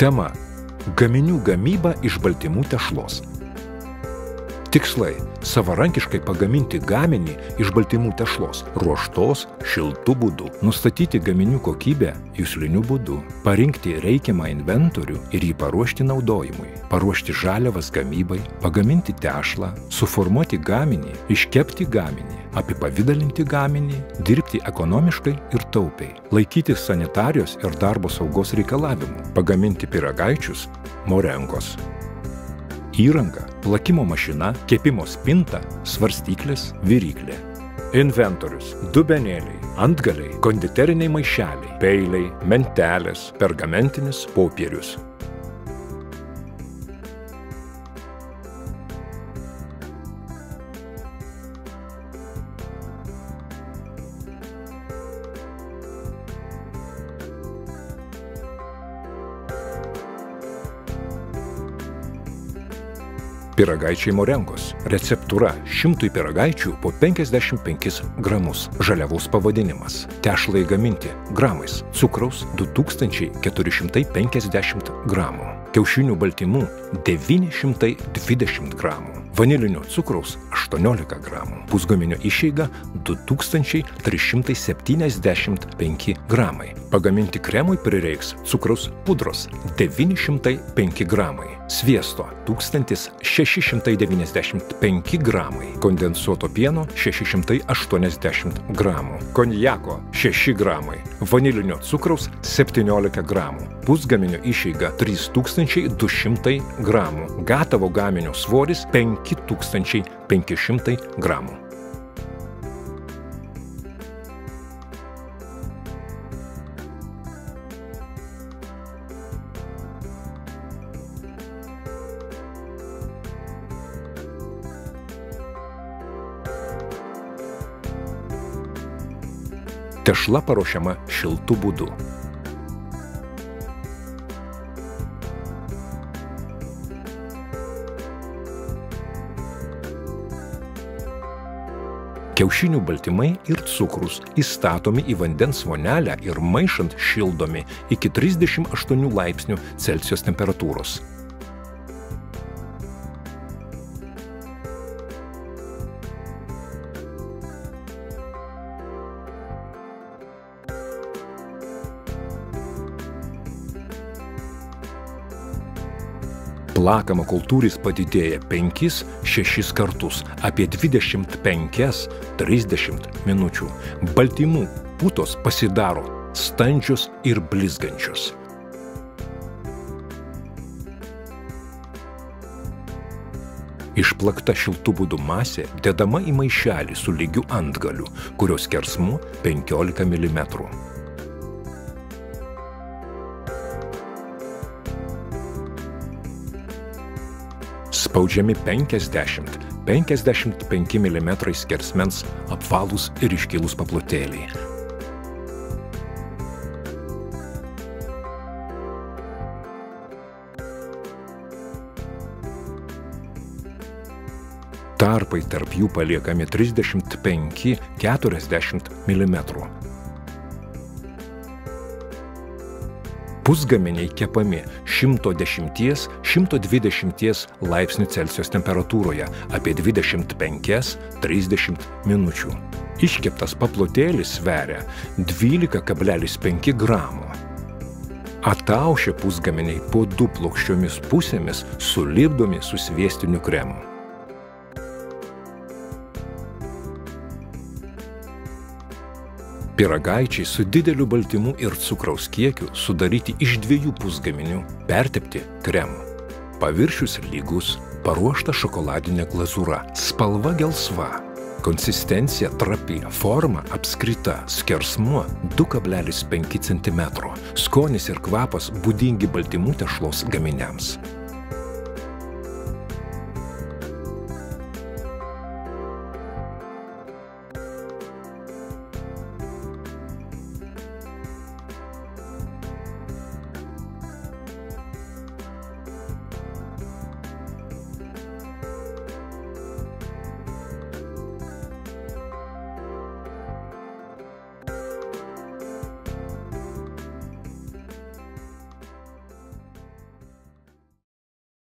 Tema – gaminių gamyba iš baltymų tešlos. Tikslai – savarankiškai pagaminti gaminį iš baltymų tešlos, ruoštos, šiltų būdų, nustatyti gaminių kokybę jusliniu būdu, parinkti reikiamą inventorių ir jį paruošti naudojimui, paruošti žaliavas gamybai, pagaminti tešlą, suformuoti gaminį, iškepti gaminį, apipavidalinti gaminį, dirbti ekonomiškai ir taupiai, laikytis sanitarijos ir darbo saugos reikalavimų, pagaminti pyragaičius, morenkos. Įranga, plakimo mašina, kepimo spinta, svarstyklės, viryklė. Inventorius, dubenėliai, antgaliai, konditeriniai maišeliai, peiliai, mentelės, pergamentinis popierius. Pyragaičiai morenkos. Receptūra 100 pyragaičių po 55 gramus. Žaliavos pavadinimas. Tešlai gaminti gramais. Cukraus 2450 gramų. Kiaušinių baltymų 920 gramų. Vanilinio cukraus 18 gramų. Pusgaminio išeiga 2375 gramai. Pagaminti kremui prireiks cukraus pudros 905 gramai. Sviesto 1695 gramai. Kondensuoto pieno 680 gramų. Konjako 6 gramai. Vanilinio cukraus 17 gramų. Pusgaminio išeiga 3200 gramų. Gatavo gaminio svoris 5500 gramų. Tešla paruošiama šiltu būdu. Kiaušinių baltymai ir cukrus įstatomi į vandens vonelę ir maišant šildomi iki 38 laipsnių Celsijaus temperatūros. Plakama kultūris padidėja 5–6 kartus, apie 25–30 minučių. Baltymų putos pasidaro standžios ir blizgančios. Išplakta šiltu būdu masė dedama į maišelį su lygiu antgaliu, kurio skersmuo 15 mm. Spaudžiami 50–55 mm skersmens apvalūs ir iškilūs paplotėliai. Tarpai tarp jų paliekami 35–40 mm. Pusgaminiai kepami 110–120 laipsnių Celsijaus temperatūroje apie 25–30 minučių. Iškeptas paplotėlis sveria 12,5 gramų. Ataušę pusgaminiai po 2 plokščiomis pusėmis sulipdomi su sviestiniu kremu. Pyragaičiai su dideliu baltymų ir cukraus kiekiu sudaryti iš 2 pusgaminių, pertepti kremu. Paviršius lygus, paruošta šokoladinė glazūra, spalva gelsva, konsistencija trapi, forma apskrita, skersmuo 2,5 cm, skonis ir kvapas būdingi baltymų tešlos gaminiams.